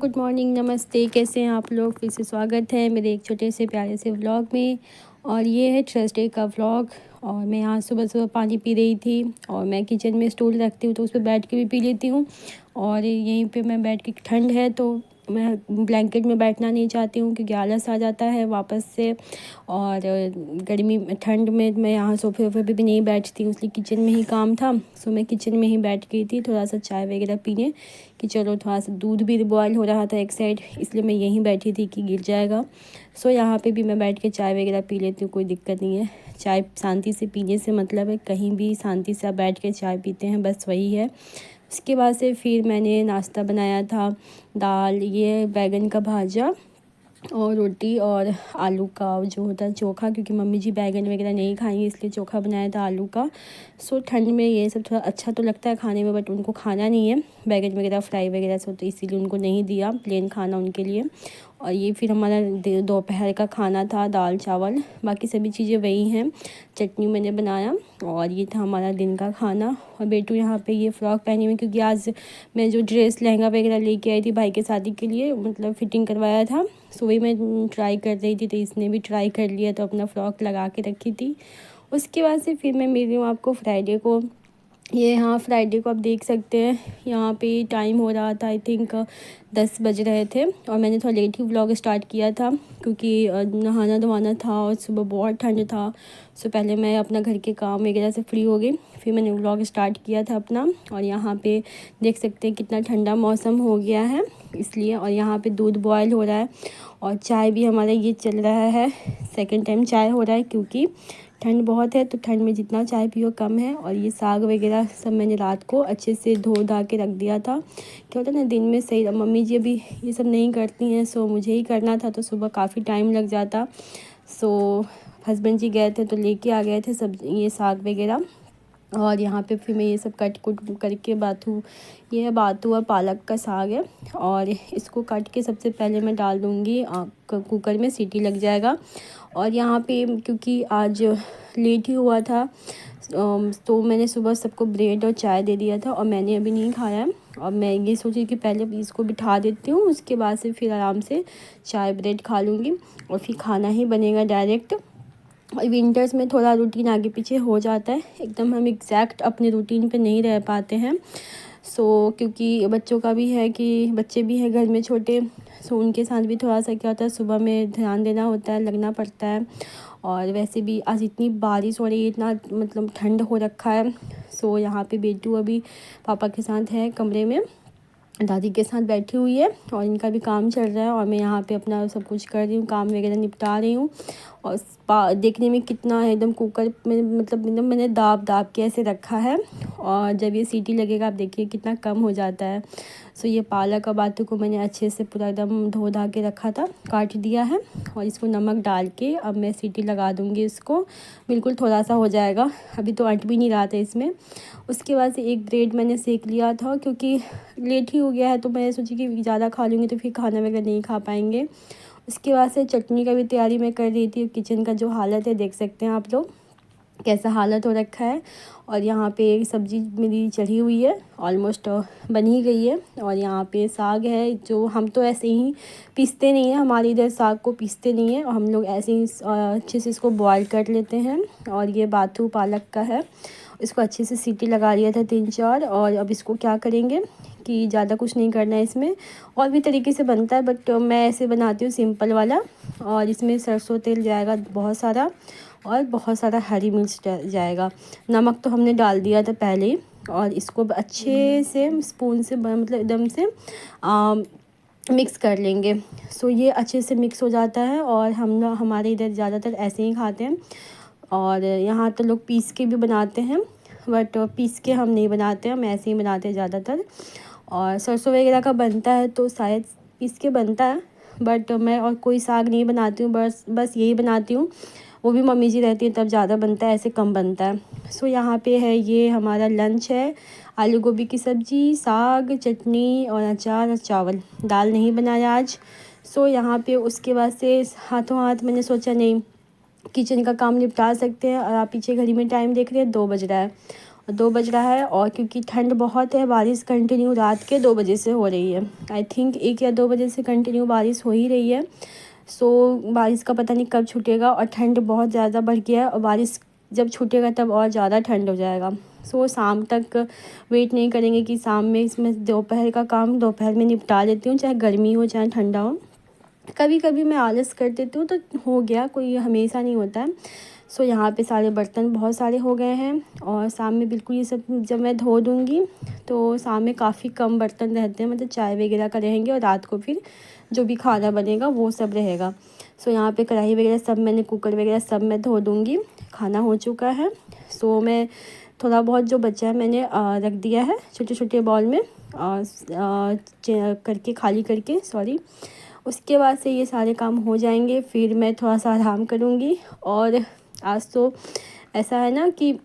Good morning, नमस्ते। कैसे हैं आप लोग? फिर से स्वागत है मेरे एक छोटे से प्यारे से व्लॉग में। और ये है थर्सडे का व्लॉग। और मैं यहाँ सुबह सुबह पानी पी रही थी और मैं किचन में स्टूल रखती हूँ तो उस पर बैठ के भी पी लेती हूँ। और यहीं पे मैं बैठ के, ठंड है तो मैं ब्लैंकेट में बैठना नहीं चाहती हूँ क्योंकि आलस आ जाता है वापस से। और गर्मी ठंड में मैं यहाँ सोफे वोफे पे भी नहीं बैठती हूँ, इसलिए किचन में ही काम था। सो मैं किचन में ही बैठ गई थी थोड़ा सा चाय वगैरह पीने, कि चलो थोड़ा सा दूध भी बॉयल हो रहा था एक साइड, इसलिए मैं यहीं बैठी थी कि गिर जाएगा। सो यहाँ पे भी मैं बैठ के चाय वगैरह पी लेती हूँ, कोई दिक्कत नहीं है। चाय शांति से पीने से मतलब है, कहीं भी शांति से आप बैठ के चाय पीते हैं, बस वही है। उसके बाद से फिर मैंने नाश्ता बनाया था, दाल, ये बैगन का भाजा और रोटी और आलू का जो होता है चोखा, क्योंकि मम्मी जी बैगन वगैरह नहीं खाएंगे इसलिए चोखा बनाया था आलू का। सो ठंड में ये सब थोड़ा अच्छा तो लगता है खाने में, बट उनको खाना नहीं है बैगन वगैरह फ्राई वगैरह से, तो इसीलिए उनको नहीं दिया, प्लेन खाना उनके लिए। और ये फिर हमारा दोपहर का खाना था, दाल चावल, बाकी सभी चीज़ें वही हैं। चटनी मैंने बनाया और ये था हमारा दिन का खाना। और बेटू यहाँ पे ये फ़्रॉक पहनी हुई, क्योंकि आज मैं जो ड्रेस लहंगा वगैरह लेके आई थी भाई के शादी के लिए, मतलब फ़िटिंग करवाया था, सो वही मैं ट्राई कर रही थी, तो इसने भी ट्राई कर लिया तो अपना फ़्रॉक लगा के रखी थी। उसके बाद से फिर मैं मिल रही हूँ आपको फ्राइडे को। ये हाँ, फ्राइडे को आप देख सकते हैं यहाँ पे टाइम हो रहा था, आई थिंक 10 बज रहे थे। और मैंने थोड़ा लेट ही व्लॉग स्टार्ट किया था क्योंकि नहाना धोना था और सुबह बहुत ठंड था। सो पहले मैं अपना घर के काम वगैरह से फ्री हो गई, फिर मैंने व्लॉग स्टार्ट किया था अपना। और यहाँ पे देख सकते हैं कितना ठंडा मौसम हो गया है इसलिए। और यहाँ पे दूध बॉयल हो रहा है और चाय भी हमारा ये चल रहा है, सेकेंड टाइम चाय हो रहा है, क्योंकि ठंड बहुत है तो ठंड में जितना चाय पियो कम है। और ये साग वगैरह सब मैंने रात को अच्छे से धो धा के रख दिया था। क्या होता है ना, दिन में सही, मम्मी जी अभी ये सब नहीं करती हैं, सो मुझे ही करना था, तो सुबह काफ़ी टाइम लग जाता। सो हस्बैंड जी गए थे तो लेके आ गए थे सब ये साग वगैरह। और यहाँ पे फिर मैं ये सब कट कुट करके बाथू, ये है बाथू और पालक का साग है। और इसको काट के सबसे पहले मैं डाल दूँगी कुकर में, सीटी लग जाएगा। और यहाँ पे क्योंकि आज लेट ही हुआ था तो मैंने सुबह सबको ब्रेड और चाय दे दिया था और मैंने अभी नहीं खाया है। और मैं ये सोची कि पहले इसको बिठा देती हूँ, उसके बाद से फिर आराम से चाय ब्रेड खा लूँगी और फिर खाना ही बनेगा डायरेक्ट। और विंटर्स में थोड़ा रूटीन आगे पीछे हो जाता है, एकदम हम एग्जैक्ट अपने रूटीन पे नहीं रह पाते हैं। सो क्योंकि बच्चों का भी है कि बच्चे भी हैं घर में छोटे, सो उनके साथ भी थोड़ा सा क्या होता है, सुबह में ध्यान देना होता है, लगना पड़ता है। और वैसे भी आज इतनी बारिश हो रही है, इतना मतलब ठंड हो रखा है। सो यहाँ पे बेटू अभी पापा के साथ है कमरे में, दादी के साथ बैठी हुई है और इनका भी काम चल रहा है। और मैं यहाँ पे अपना सब कुछ कर रही हूँ, काम वगैरह निपटा रही हूँ। और देखने में कितना है एकदम कुकर में, मतलब एकदम मैंने दाब दाब के ऐसे रखा है। और जब ये सीटी लगेगा आप देखिए कितना कम हो जाता है। सो ये पालक और बातू को मैंने अच्छे से पूरा एकदम धो धा के रखा था, काट दिया है। और इसको नमक डाल के अब मैं सीटी लगा दूँगी, इसको बिल्कुल थोड़ा सा हो जाएगा, अभी तो अट भी नहीं रहा था इसमें। उसके बाद से एक ब्रेड मैंने सेक लिया था क्योंकि लेट ही हो गया है, तो मैं सोची कि ज़्यादा खा लूँगी तो फिर खाना वगैरह नहीं खा पाएंगे। उसके बाद से चटनी का भी तैयारी मैं कर रही थी। किचन का जो हालत है देख सकते हैं आप लोग, कैसा हालत हो रखा है। और यहाँ पे सब्ज़ी मेरी चढ़ी हुई है, ऑलमोस्ट बन ही गई है। और यहाँ पे साग है, जो हम तो ऐसे ही पीसते नहीं हैं, हमारे इधर साग को पीसते नहीं है, और हम लोग ऐसे ही अच्छे से इसको बॉयल कर लेते हैं। और ये बाथू पालक का है, इसको अच्छे से सीटी लगा लिया था 3-4। और अब इसको क्या करेंगे कि ज़्यादा कुछ नहीं करना है इसमें, और भी तरीके से बनता है बट मैं ऐसे बनाती हूँ सिंपल वाला। और इसमें सरसों तेल जाएगा बहुत सारा, और बहुत सारा हरी मिर्च जाएगा। नमक तो हमने डाल दिया था पहले ही। और इसको अच्छे से स्पून से मतलब एकदम से मिक्स कर लेंगे। सो ये अच्छे से मिक्स हो जाता है। और हमारे इधर ज़्यादातर ऐसे ही खाते हैं। और यहाँ तो लोग पीस के भी बनाते हैं, बट पीस के हम नहीं बनाते हैं, हम ऐसे ही बनाते हैं ज़्यादातर। और सरसों वगैरह का बनता है तो शायद पीस के बनता है, बट मैं और कोई साग नहीं बनाती हूँ, बस यही बनाती हूँ। वो भी मम्मी जी रहती हैं तब ज़्यादा बनता है, ऐसे कम बनता है। सो यहाँ पे है, ये हमारा लंच है, आलू गोभी की सब्ज़ी, साग, चटनी और अचार और चावल। दाल नहीं बनाया आज। सो यहाँ पे उसके बाद से हाथों हाथ मैंने सोचा नहीं, किचन का काम निपटा सकते हैं। और आप पीछे घड़ी में टाइम देख रहे हैं, 2 बज रहा है। 2 बज रहा है और क्योंकि ठंड बहुत है, बारिश कंटिन्यू रात के 2 बजे से हो रही है। आई थिंक 1 या 2 बजे से कंटिन्यू बारिश हो ही रही है। बारिश का पता नहीं कब छूटेगा और ठंड बहुत ज़्यादा बढ़ गया है और बारिश जब छूटेगा तब और ज़्यादा ठंड हो जाएगा। शाम तक वेट नहीं करेंगे कि शाम में, इसमें दोपहर का काम दोपहर में निपटा लेती हूँ, चाहे गर्मी हो चाहे ठंडा हो। कभी कभी मैं आलस कर देती हूँ तो हो गया, कोई हमेशा नहीं होता है। यहाँ पे सारे बर्तन बहुत सारे हो गए हैं और शाम में बिल्कुल ये सब जब मैं धो दूँगी तो शाम में काफ़ी कम बर्तन रहते हैं, मतलब चाय वगैरह का रहेंगे और रात को फिर जो भी खाना बनेगा वो सब रहेगा। यहाँ पे कढ़ाई वगैरह सब मैंने, कुकर वगैरह सब मैं धो दूँगी। खाना हो चुका है। मैं थोड़ा बहुत जो बचा है मैंने रख दिया है छोटे छोटे बाउल में करके, खाली करके, सॉरी। उसके बाद से ये सारे काम हो जाएंगे, फिर मैं थोड़ा सा आराम करूँगी। और आज तो ऐसा है ना कि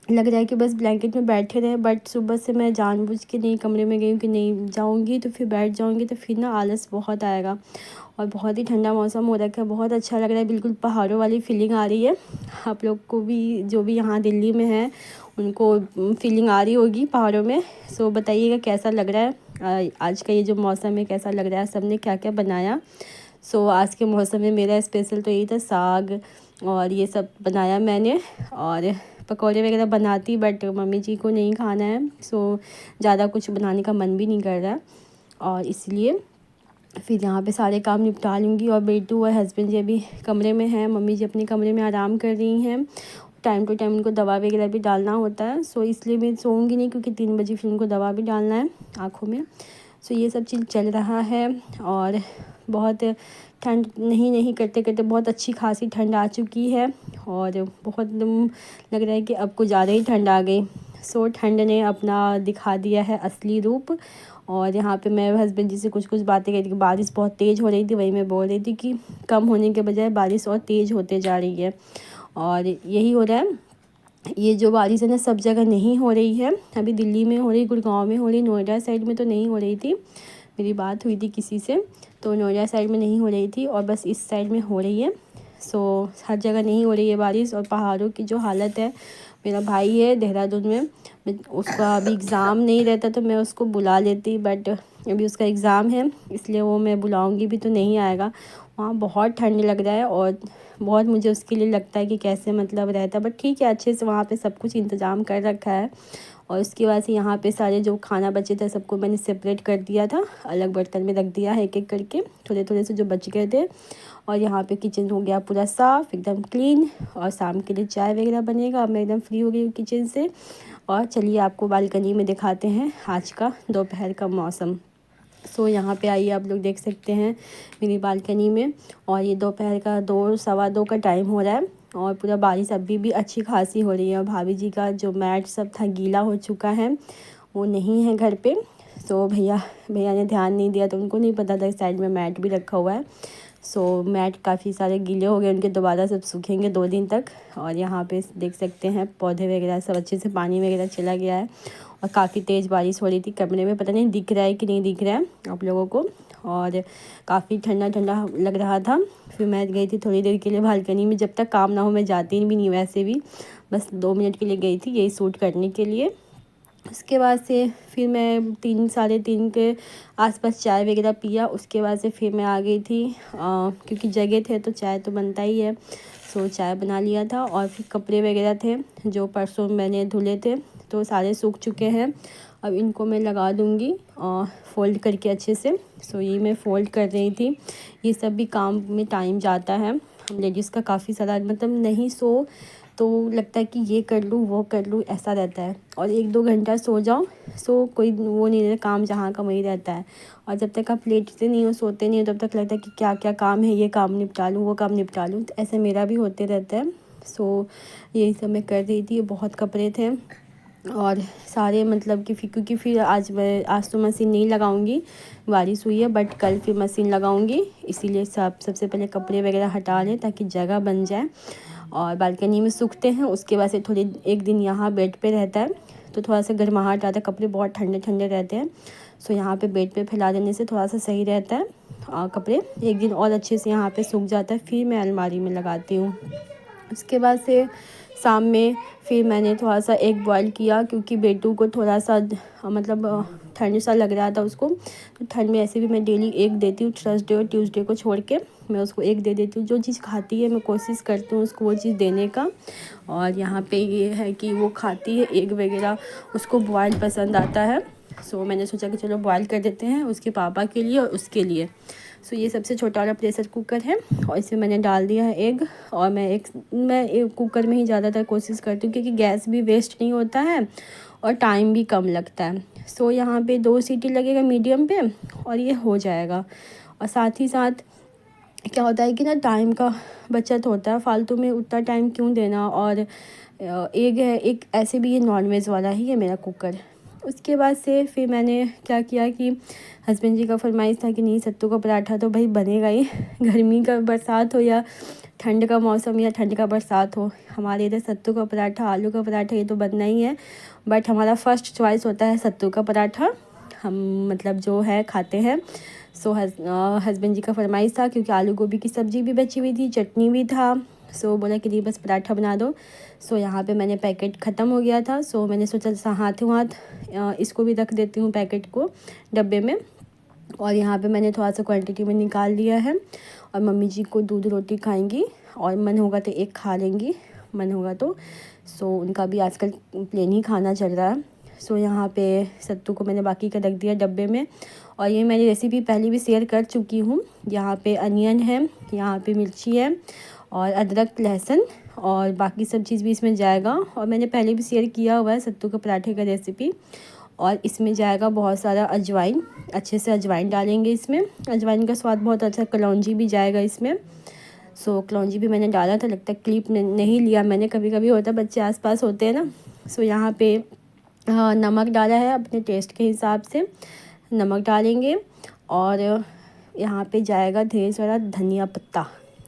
लग रहा है कि बस ब्लैंकेट में बैठे रहे, बट सुबह से मैं जानबूझ के नहीं कमरे में गई हूँ कि नहीं जाऊँगी तो फिर बैठ जाऊँगी तो फिर ना आलस बहुत आएगा। और बहुत ही ठंडा मौसम हो रखा है, बहुत अच्छा लग रहा है, बिल्कुल पहाड़ों वाली फीलिंग आ रही है। आप लोग को भी, जो भी यहाँ दिल्ली में है, उनको फीलिंग आ रही होगी पहाड़ों में। बताइएगा कैसा लग रहा है आज का ये जो मौसम है, कैसा लग रहा है, सब ने क्या क्या बनाया। आज के मौसम में मेरा स्पेशल तो यही था, साग और ये सब बनाया मैंने। और पकौड़े वगैरह बनाती, बट मम्मी जी को नहीं खाना है, ज़्यादा कुछ बनाने का मन भी नहीं कर रहा है। और इसलिए फिर यहाँ पे सारे काम निपटा लूँगी। और बेटू और हस्बैंड जी अभी कमरे में हैं, मम्मी जी अपने कमरे में आराम कर रही हैं। टाइम टू टाइम उनको दवा वगैरह भी डालना होता है। इसलिए मैं सोऊंगी नहीं, क्योंकि 3 बजे फिर उनको दवा भी डालना है आँखों में। ये सब चीज़ चल रहा है। और बहुत ठंड नहीं करते करते बहुत अच्छी खासी ठंड आ चुकी है और बहुत लग रहा है कि अब कुछ ज़्यादा ही ठंड आ गई। ठंड ने अपना दिखा दिया है असली रूप। और यहाँ पे मैं हस्बैंड जी से कुछ बातें करी थी, बारिश बहुत तेज़ हो रही थी, वही मैं बोल रही थी कि कम होने के बजाय बारिश और तेज़ होते जा रही है। और यही हो रहा है, ये जो बारिश है ना सब जगह नहीं हो रही है। अभी दिल्ली में हो रही, गुड़गांव में हो रही, नोएडा साइड में तो नहीं हो रही थी। मेरी बात हुई थी किसी से, तो नोएडा साइड में नहीं हो रही थी और बस इस साइड में हो रही है। हर जगह नहीं हो रही है बारिश। और पहाड़ों की जो हालत है, मेरा भाई है देहरादून में, उसका अभी एग्ज़ाम नहीं रहता तो मैं उसको बुला लेती, बट अभी उसका एग्ज़ाम है, इसलिए वो मैं बुलाऊंगी भी तो नहीं आएगा। वहाँ बहुत ठंड लग रहा है और बहुत मुझे उसके लिए लगता है कि कैसे मतलब रहता है, बट ठीक है, अच्छे से वहाँ पे सब कुछ इंतज़ाम कर रखा है। और उसके बाद से यहाँ पे सारे जो खाना बचे थे सबको मैंने सेपरेट कर दिया था, अलग बर्तन में रख दिया है एक एक करके, थोड़े थोड़े से जो बच गए थे। और यहाँ पे किचन हो गया पूरा साफ़, एकदम क्लीन। और शाम के लिए चाय वगैरह बनेगा। अब मैं एकदम फ्री हो गई हूँ किचन से। और चलिए आपको बालकनी में दिखाते हैं आज का दोपहर का मौसम। यहाँ पे आइए, आप लोग देख सकते हैं मेरी बालकनी में। और ये दोपहर का 2 सवा 2 का टाइम हो रहा है और पूरा बारिश अभी भी अच्छी खासी हो रही है। और भाभी जी का जो मैट सब था गीला हो चुका है, वो नहीं है घर पे। भैया ने ध्यान नहीं दिया, तो उनको नहीं पता था साइड में मैट भी रखा हुआ है। मैट काफ़ी सारे गीले हो गए, उनके दोबारा सब सूखेंगे 2 दिन तक। और यहाँ पे देख सकते हैं पौधे वगैरह सब अच्छे से पानी वगैरह चला गया है। और काफ़ी तेज़ बारिश हो रही थी, कमरे में पता नहीं दिख रहा है कि नहीं दिख रहा है आप लोगों को। और काफ़ी ठंडा ठंडा लग रहा था। फिर मैं गई थी थोड़ी देर के लिए बालकनी में, जब तक काम ना हो मैं जाती भी नहीं वैसे भी, बस 2 मिनट के लिए गई थी यही शूट करने के लिए। उसके बाद से फिर मैं 3 साढ़े 3 के आसपास चाय वगैरह पिया। उसके बाद से फिर मैं आ गई थी, क्योंकि जगह थे तो चाय तो बनता ही है। चाय बना लिया था। और फिर कपड़े वगैरह थे जो परसों मैंने धुले थे, तो सारे सूख चुके हैं। अब इनको मैं लगा दूँगी फ़ोल्ड करके अच्छे से। ये मैं फ़ोल्ड कर रही थी। ये सब भी काम में टाइम जाता है, हम लेडीज़ का काफ़ी सारा, मतलब नहीं तो लगता है कि ये कर लूँ वो कर लूँ, ऐसा रहता है। और 1-2 घंटा सो जाओ, कोई वो नहीं रहता, काम जहाँ का वही रहता है। और जब तक आप लेटते नहीं हो, सोते नहीं हो, तब तक लगता है कि क्या क्या काम है, ये काम निपटा लूँ वो काम निपटा लूँ। तो ऐसे मेरा भी होते रहता है। यही सब मैं कर रही थी। बहुत कपड़े थे और सारे, मतलब कि क्योंकि फिर आज तो मशीन नहीं लगाऊंगी, बारिश हुई है, बट कल फिर मशीन लगाऊंगी। इसीलिए सबसे पहले कपड़े वगैरह हटा लें ताकि जगह बन जाए। और बालकनी में सूखते हैं, उसके बाद से थोड़ी एक दिन यहाँ बेड पे रहता है तो थोड़ा सा गर्माहट आता है, कपड़े बहुत ठंडे ठंडे रहते हैं। यहाँ पे बेड पे फैला देने से थोड़ा सा सही रहता है। कपड़े एक दिन और अच्छे से यहाँ पे सूख जाता है, फिर मैं अलमारी में लगाती हूँ। उसके बाद से शाम में फिर मैंने थोड़ा सा एग बॉईल किया, क्योंकि बेटू को थोड़ा सा मतलब ठंड सा लग रहा था उसको। तो ठंड में ऐसे भी मैं डेली एग देती हूँ, थर्सडे और ट्यूसडे को छोड़ के मैं उसको एग दे देती हूँ। जो चीज़ खाती है मैं कोशिश करती हूँ उसको वो चीज़ देने का। और यहाँ पे ये है कि वो खाती है एग वगैरह, उसको बॉयल पसंद आता है। सो मैंने सोचा कि चलो बॉयल कर देते हैं उसके पापा के लिए और उसके लिए। सो ये सबसे छोटा वाला प्रेशर कुकर है और इसमें मैंने डाल दिया है एग। और मैं एक कुकर में ही ज़्यादातर कोशिश करती हूँ, क्योंकि गैस भी वेस्ट नहीं होता है और टाइम भी कम लगता है। सो यहाँ पे 2 सीटी लगेगा मीडियम पे और ये हो जाएगा। और साथ ही साथ क्या होता है कि ना टाइम का बचत होता है, फालतू में उतना टाइम क्यों देना। और एग है एक, ऐसे भी ये नॉनवेज वाला ही है मेरा कुकर। उसके बाद से फिर मैंने क्या किया कि हस्बैंड जी का फरमाइश था कि नहीं सत्तू का पराठा तो भाई बनेगा ही, गर्मी का बरसात हो या ठंड का मौसम या ठंड का बरसात हो, हमारे इधर सत्तू का पराठा आलू का पराठा ये तो बनना ही है। बट हमारा फर्स्ट चॉइस होता है सत्तू का पराठा, हम मतलब जो है खाते हैं। सो हस्बैंड जी का फरमाइश था, क्योंकि आलू गोभी की सब्ज़ी भी बची हुई थी, चटनी भी था। सो बोला कि नहीं बस पराठा बना दो। सो यहाँ पे मैंने पैकेट ख़त्म हो गया था, सो मैंने सोचा हाथों हाथ इसको भी रख देती हूँ पैकेट को डब्बे में। और यहाँ पे मैंने थोड़ा सा क्वांटिटी में निकाल लिया है। और मम्मी जी को दूध रोटी खाएंगी और मन होगा तो एक खा लेंगी, मन होगा तो। सो उनका भी आजकल प्लेन ही खाना चल रहा है। सो यहाँ पे सत्तू को मैंने बाकी का रख दिया डब्बे में। और ये मैंने रेसिपी पहले भी शेयर कर चुकी हूँ। यहाँ पे अनियन है, यहाँ पे मिर्ची है और अदरक लहसुन और बाकी सब चीज़ भी इसमें जाएगा। और मैंने पहले भी शेयर किया हुआ है सत्तू के पराठे का रेसिपी। और इसमें जाएगा बहुत सारा अजवाइन, अच्छे से अजवाइन डालेंगे इसमें, अजवाइन का स्वाद बहुत अच्छा। कलौंजी भी जाएगा इसमें। सो कलौंजी भी मैंने डाला था, लगता है क्लिप नहीं लिया मैंने, कभी कभी होता है बच्चे आसपास होते हैं ना। सो यहाँ पे नमक डाला है अपने टेस्ट के हिसाब से, नमक डालेंगे। और यहाँ पे जाएगा ढेर सारा धनिया पत्ता।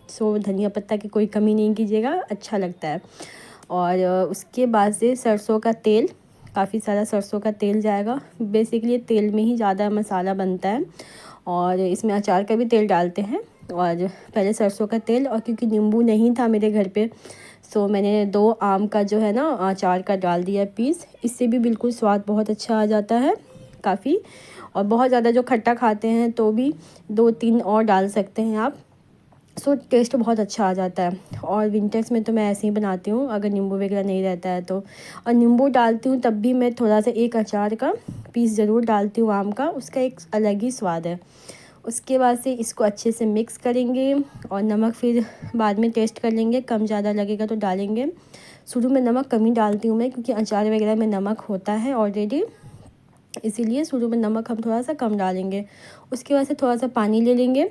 सो धनिया पत्ता की कोई कमी नहीं कीजिएगा, अच्छा लगता है। और उसके बाद से सरसों का तेल, काफ़ी सारा सरसों का तेल जाएगा। बेसिकली तेल में ही ज़्यादा मसाला बनता है और इसमें अचार का भी तेल डालते हैं। और पहले सरसों का तेल, और क्योंकि नींबू नहीं था मेरे घर पे, सो मैंने 2 आम का जो है ना अचार का डाल दिया पीस। इससे भी बिल्कुल स्वाद बहुत अच्छा आ जाता है काफ़ी। और बहुत ज़्यादा जो खट्टा खाते हैं तो भी 2-3 और डाल सकते हैं आप। सो टेस्ट बहुत अच्छा आ जाता है। और विंटर्स में तो मैं ऐसे ही बनाती हूँ अगर नींबू वगैरह नहीं रहता है तो। और नींबू डालती हूँ तब भी मैं थोड़ा सा एक अचार का पीस ज़रूर डालती हूँ आम का, उसका एक अलग ही स्वाद है। उसके बाद से इसको अच्छे से मिक्स करेंगे और नमक फिर बाद में टेस्ट कर लेंगे, कम ज़्यादा लगेगा तो डालेंगे। शुरू में नमक कम ही डालती हूँ मैं, क्योंकि अचार वगैरह में नमक होता है ऑलरेडी, इसीलिए शुरू में नमक हम थोड़ा सा कम डालेंगे। उसके बाद से थोड़ा सा पानी ले लेंगे,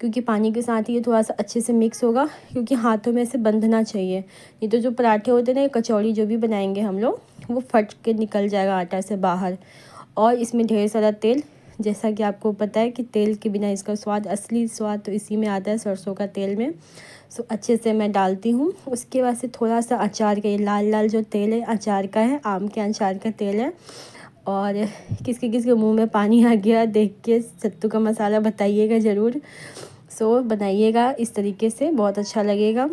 क्योंकि पानी के साथ ही ये थोड़ा सा अच्छे से मिक्स होगा, क्योंकि हाथों में ऐसे बंधना चाहिए। नहीं तो जो पराठे होते हैं ना, कचौड़ी जो भी बनाएंगे हम लोग, वो फट के निकल जाएगा आटा से बाहर। और इसमें ढेर सारा तेल, जैसा कि आपको पता है कि तेल के बिना इसका स्वाद, असली स्वाद तो इसी में आता है, सरसों का तेल में। सो अच्छे से मैं डालती हूँ। उसके बाद से थोड़ा सा अचार का, ये लाल लाल जो तेल है अचार का है, आम के अचार का तेल है। और किसके किसके मुंह में पानी आ गया देख के, सत्तू का मसाला बताइएगा ज़रूर। सो बनाइएगा इस तरीके से, बहुत अच्छा लगेगा।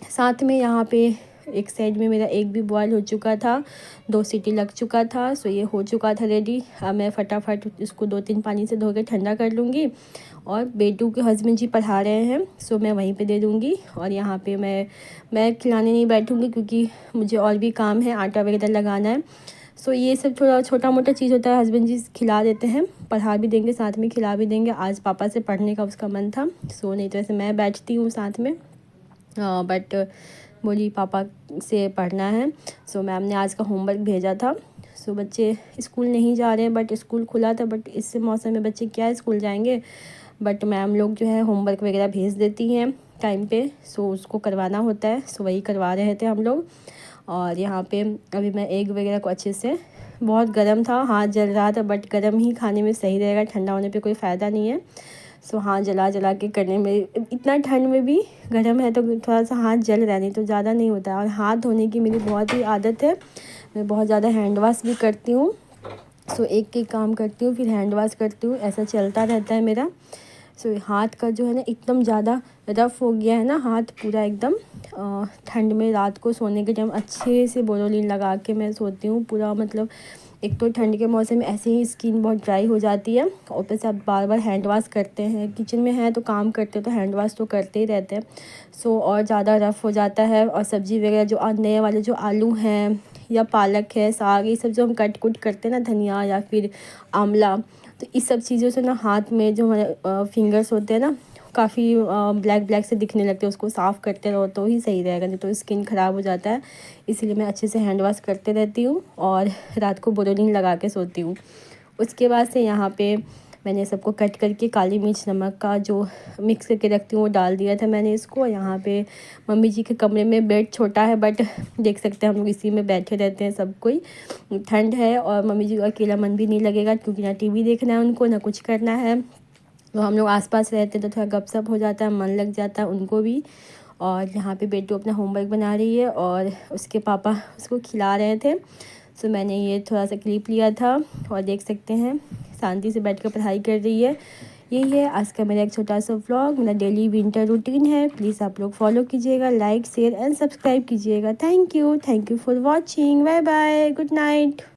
साथ में यहाँ पे एक साइड में मेरा एग भी बॉयल हो चुका था, 2 सीटी लग चुका था। सो ये हो चुका था रेडी। अब मैं फटाफट इसको 2-3 पानी से धो के ठंडा कर लूँगी। और बेटू के हस्बैंड जी पढ़ा रहे हैं, सो मैं वहीं पे दे दूँगी। और यहाँ पे मैं खिलाने नहीं बैठूँगी, क्योंकि मुझे और भी काम है, आटा वगैरह लगाना है। सो ये सब थोड़ा छोटा मोटा चीज़ होता है, हस्बैंड जी खिला देते हैं, पढ़ा भी देंगे साथ में खिला भी देंगे। आज पापा से पढ़ने का उसका मन था, सो नहीं तो ऐसे मैं बैठती हूँ साथ में। बट बोली पापा से पढ़ना है। सो मैम ने आज का होमवर्क भेजा था। सो बच्चे स्कूल नहीं जा रहे हैं, बट स्कूल खुला था, बट इस मौसम में बच्चे क्या स्कूल जाएंगे। बट मैम लोग जो है होमवर्क वगैरह भेज देती हैं टाइम पे, सो उसको करवाना होता है। सो वही करवा रहे थे हम लोग। और यहाँ पे अभी मैं एग वगैरह को अच्छे से, बहुत गर्म था, हाथ जल रहा था, बट गर्म ही खाने में सही रहेगा, ठंडा होने पे कोई फ़ायदा नहीं है। सो हाथ जला जला के करने में, इतना ठंड में भी गर्म है तो थोड़ा सा हाथ जल रहा है, नहीं तो ज़्यादा नहीं होता है। और हाथ धोने की मेरी बहुत ही आदत है, मैं बहुत ज़्यादा हैंड वॉश भी करती हूँ। सो एक काम करती हूँ फिर हैंड वॉश करती हूँ, ऐसा चलता रहता है मेरा। सो हाथ का जो है ना एकदम ज़्यादा रफ़ हो गया है ना हाथ पूरा एकदम, ठंड में रात को सोने के टाइम अच्छे से बोरोलिन लगा के मैं सोती हूँ पूरा। मतलब एक तो ठंड के मौसम में ऐसे ही स्किन बहुत ड्राई हो जाती है, और ऊपर से आप बार बार हैंड वॉश करते हैं, किचन में हैं तो काम करते हैं तो हैंड वॉश तो करते ही रहते हैं। सो और ज़्यादा रफ़ हो जाता है। और सब्ज़ी वगैरह जो नए वाले जो आलू हैं या पालक है, साग, ये सब जो हम कट कुट करते हैं ना, धनिया या फिर आंवला, तो इस सब चीज़ों से ना हाथ में जो हमारे फिंगर्स होते हैं ना, काफ़ी ब्लैक ब्लैक से दिखने लगते हैं। उसको साफ़ करते रहो तो ही सही रहेगा, नहीं तो स्किन ख़राब हो जाता है। इसीलिए मैं अच्छे से हैंड वॉश करते रहती हूँ और रात को बोरोलिन लगा के सोती हूँ। उसके बाद से यहाँ पे मैंने सबको कट करके काली मिर्च नमक का जो मिक्स करके रखती हूँ वो डाल दिया था मैंने इसको। यहाँ पे मम्मी जी के कमरे में बेड छोटा है, बट देख सकते हैं हम लोग इसी में बैठे रहते हैं सब कोई। ठंड है और मम्मी जी को अकेला मन भी नहीं लगेगा, क्योंकि ना टीवी देखना है उनको, ना कुछ करना है। तो हम लोग आसपास रहते हैं तो थोड़ा गपशप हो जाता है, मन लग जाता है उनको भी। और यहाँ पे बेटू अपना होमवर्क बना रही है और उसके पापा उसको खिला रहे थे। सो मैंने ये थोड़ा सा क्लिप लिया था और देख सकते हैं शांति से बैठ कर पढ़ाई कर रही है। यही है आज का मेरा एक छोटा सा व्लॉग, मेरा डेली विंटर रूटीन है। प्लीज़ आप लोग फॉलो कीजिएगा, लाइक शेयर एंड सब्सक्राइब कीजिएगा। Thank you for watching. Bye bye, good night.